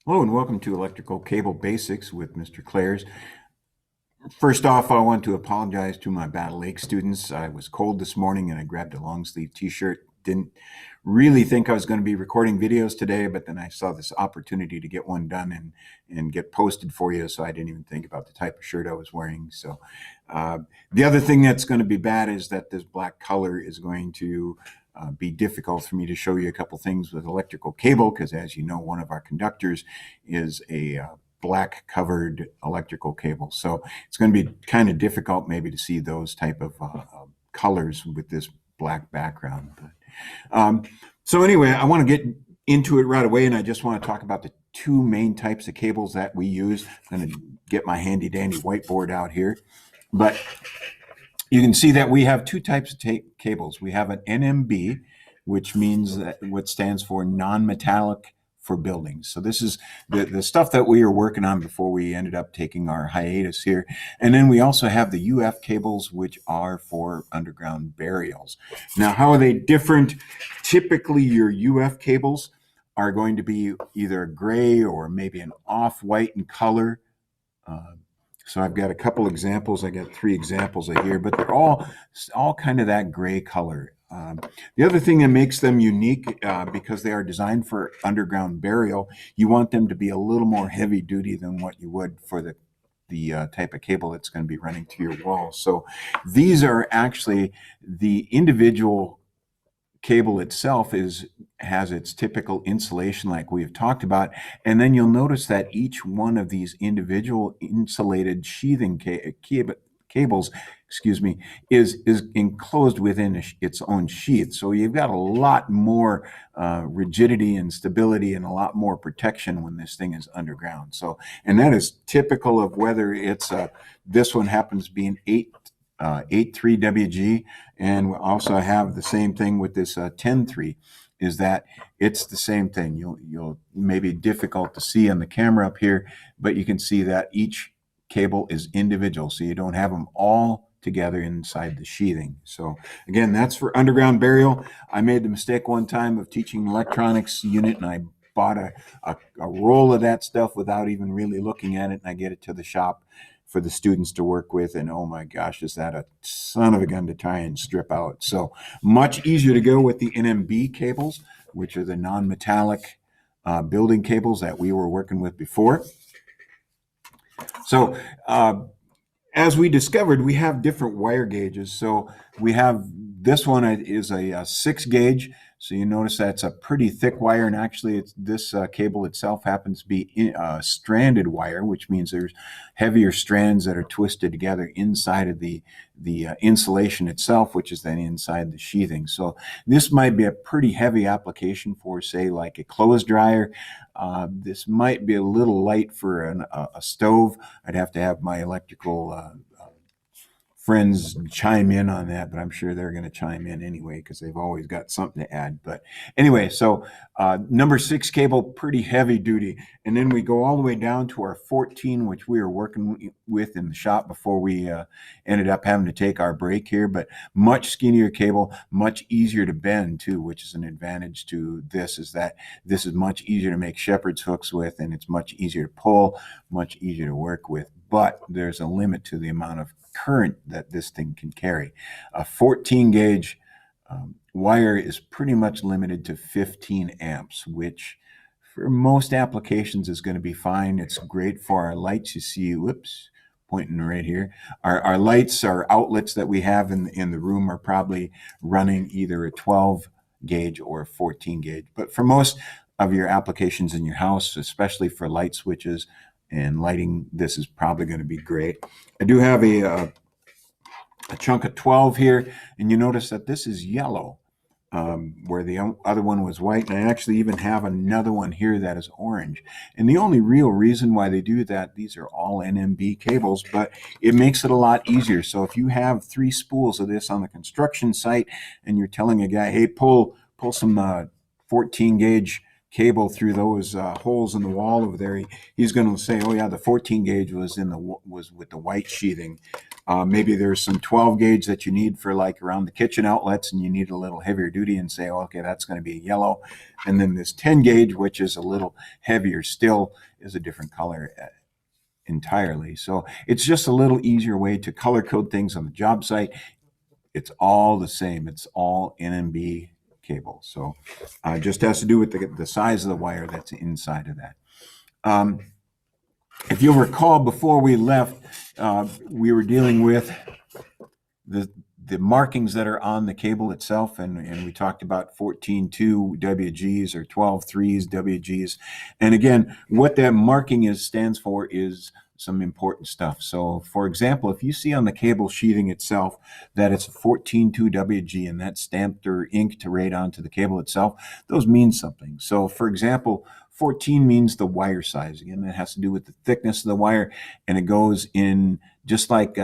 Hello and welcome to Electrical Cable Basics with Mr. Klaers. First off, I want to apologize to my Battle Lake students. I was cold this morning and I grabbed a long sleeve t-shirt. Didn't really think I was going to be recording videos today, but then I saw this opportunity to get one done and get posted for you, so I didn't even think about the type of shirt I was wearing. So the other thing that's going to be bad is that this black color is going to be difficult for me to show you a couple things with electrical cable, because as you know, one of our conductors is a black covered electrical cable. So it's going to be kind of difficult maybe to see those type of colors with this black background. So anyway, I want to get into it right away, and I just want to talk about the two main types of cables that we use. I'm going to get my handy dandy whiteboard out here. But you can see that we have two types of cables. We have an NMB, which means that what stands for non-metallic for buildings. So this is the stuff that we were working on before we ended up taking our hiatus here. And then we also have the UF cables, which are for underground burials. Now, how are they different? Typically, your UF cables are going to be either gray or maybe an off-white in color. So I've got a couple examples. I got 3 examples here, but they're all kind of that gray color. The other thing that makes them unique, because they are designed for underground burial, you want them to be a little more heavy duty than what you would for the type of cable that's going to be running to your wall. So these are actually the individual cable itself has its typical insulation like we've talked about, and then you'll notice that each one of these individual insulated sheathing cables, is enclosed within its own sheath. So you've got a lot more rigidity and stability and a lot more protection when this thing is underground. So, and that is typical of whether it's this one happens to be an 8.3 WG, and we also have the same thing with this 10.3, is that it's the same thing. You'll maybe difficult to see on the camera up here, but you can see that each cable is individual, so you don't have them all together inside the sheathing. So again, that's for underground burial. I made the mistake one time of teaching electronics unit, and I bought a roll of that stuff without even really looking at it, and I get it to the shop for the students to work with, and oh my gosh, is that a son of a gun to try and strip out. So much easier to go with the NMB cables, which are the non-metallic building cables that we were working with before. So as we discovered, we have different wire gauges. So we have, this one is a 6 gauge. So you notice that's a pretty thick wire, and actually this cable itself happens to be stranded wire, which means there's heavier strands that are twisted together inside of the insulation itself, which is then inside the sheathing. So this might be a pretty heavy application for, say, like a clothes dryer. This might be a little light for a stove. I'd have to have my electrical friends chime in on that, but I'm sure they're going to chime in anyway because they've always got something to add. But anyway, so number 6 cable, pretty heavy duty. And then we go all the way down to our 14, which we were working with in the shop before we ended up having to take our break here. But much skinnier cable, much easier to bend too, which is an advantage to this, is that this is much easier to make shepherd's hooks with, and it's much easier to pull, much easier to work with. But there's a limit to the amount of current that this thing can carry. A 14 gauge wire is pretty much limited to 15 amps, which for most applications is going to be fine. It's great for our lights. You see, whoops, pointing right here. Our lights, our outlets that we have in the room are probably running either a 12 gauge or a 14 gauge. But for most of your applications in your house, especially for light switches and lighting, this is probably going to be great. I do have a chunk of 12 here, and you notice that this is yellow, where the other one was white, and I actually even have another one here that is orange. And the only real reason why they do that, these are all NMB cables, but it makes it a lot easier. So if you have 3 spools of this on the construction site and you're telling a guy, hey, pull some 14 gauge cable through those holes in the wall over there, he's going to say, "Oh yeah, the 14 gauge was with the white sheathing." Maybe there's some 12 gauge that you need for like around the kitchen outlets, and you need a little heavier duty, and say, "Oh, okay, that's going to be yellow." And then this 10 gauge, which is a little heavier still, is a different color entirely. So it's just a little easier way to color code things on the job site. It's all the same. It's all NMB cable. So it just has to do with the size of the wire that's inside of that. If you'll recall, before we left, we were dealing with the markings that are on the cable itself, and we talked about 14.2 WGs or 12.3s WGs. And again, what that marking stands for is some important stuff. So for example, if you see on the cable sheathing itself that it's a 14.2 WG and that's stamped or inked right onto the cable itself, those mean something. So for example, 14 means the wire size. Again, that has to do with the thickness of the wire, and it goes in just like,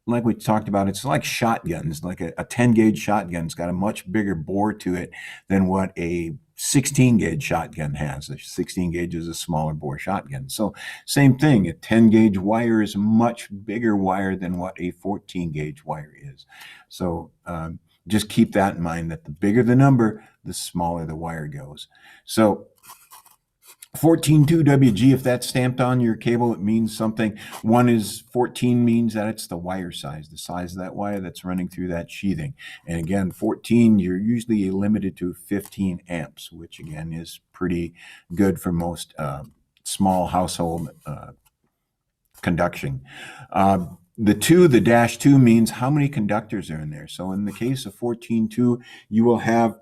like we talked about, it's like shotguns, like a 10 gauge shotgun's got a much bigger bore to it than what a 16 gauge shotgun has. A 16 gauge is a smaller bore shotgun. So same thing, a 10 gauge wire is a much bigger wire than what a 14 gauge wire is. So just keep that in mind, that the bigger the number, the smaller the wire goes. So 14.2 WG, if that's stamped on your cable, it means something. One is 14 means that it's the wire size, the size of that wire that's running through that sheathing. And again, 14, you're usually limited to 15 amps, which again is pretty good for most small household conduction. The dash 2 means how many conductors are in there. So in the case of 14.2, you will have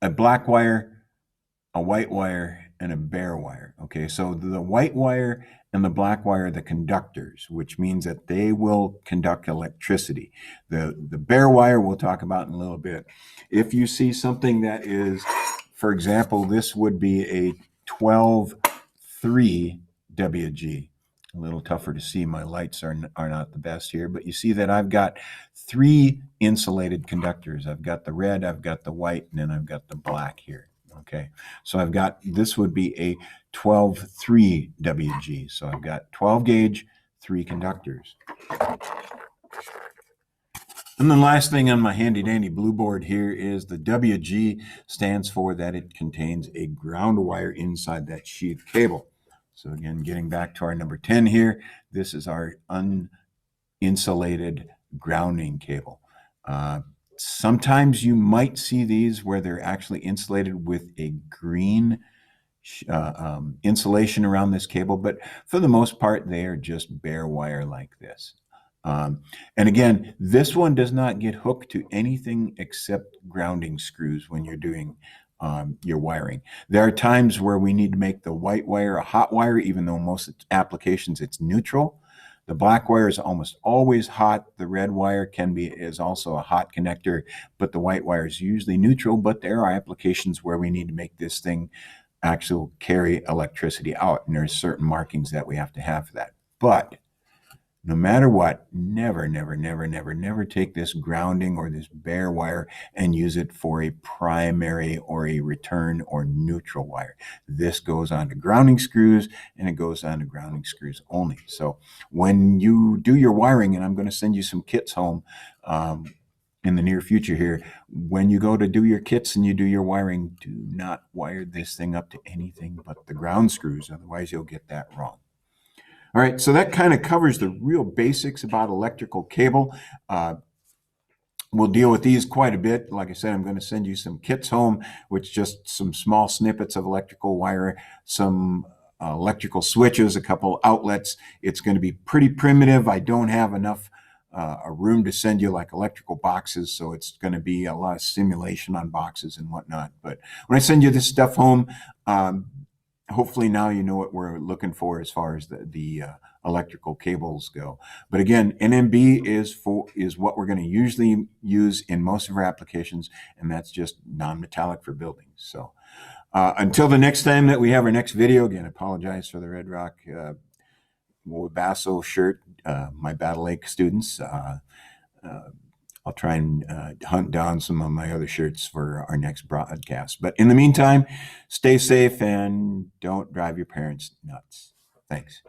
a black wire, a white wire, and a bare wire. Okay, so the white wire and the black wire are the conductors, which means that they will conduct electricity. The bare wire we'll talk about in a little bit. If you see something that is, for example, this would be a 12.3 WG. A little tougher to see. My lights are not the best here, but you see that I've got 3 insulated conductors. I've got the red, I've got the white, and then I've got the black here. Okay, so I've got, this would be a 12.3 WG. So I've got 12 gauge, 3 conductors. And the last thing on my handy dandy blue board here is the WG stands for that it contains a ground wire inside that sheath cable. So again, getting back to our number 10 here, this is our uninsulated grounding cable. Sometimes you might see these where they're actually insulated with a green insulation around this cable, but for the most part, they are just bare wire like this. And again, this one does not get hooked to anything except grounding screws when you're doing your wiring. There are times where we need to make the white wire a hot wire, even though most applications it's neutral. The black wire is almost always hot. The red wire is also a hot connector, but the white wire is usually neutral. But there are applications where we need to make this thing actually carry electricity out, and there's certain markings that we have to have for that. But no matter what, never, never, never, never, never take this grounding or this bare wire and use it for a primary or a return or neutral wire. This goes on to grounding screws, and it goes on to grounding screws only. So when you do your wiring, and I'm going to send you some kits home in the near future here, when you go to do your kits and you do your wiring, do not wire this thing up to anything but the ground screws. Otherwise, you'll get that wrong. All right, so that kind of covers the real basics about electrical cable. We'll deal with these quite a bit. Like I said, I'm going to send you some kits home, which just some small snippets of electrical wire, some electrical switches, a couple outlets. It's going to be pretty primitive. I don't have enough a room to send you like electrical boxes, so it's going to be a lot of simulation on boxes and whatnot. But when I send you this stuff home, hopefully now you know what we're looking for as far as the electrical cables go. But again, NMB is what we're going to usually use in most of our applications, and that's just non-metallic for buildings. So until the next time that we have our next video, again, I apologize for the Red Rock Wabasso shirt, my Battle Lake students. I'll try and hunt down some of my other shirts for our next broadcast. But in the meantime, stay safe and don't drive your parents nuts. Thanks.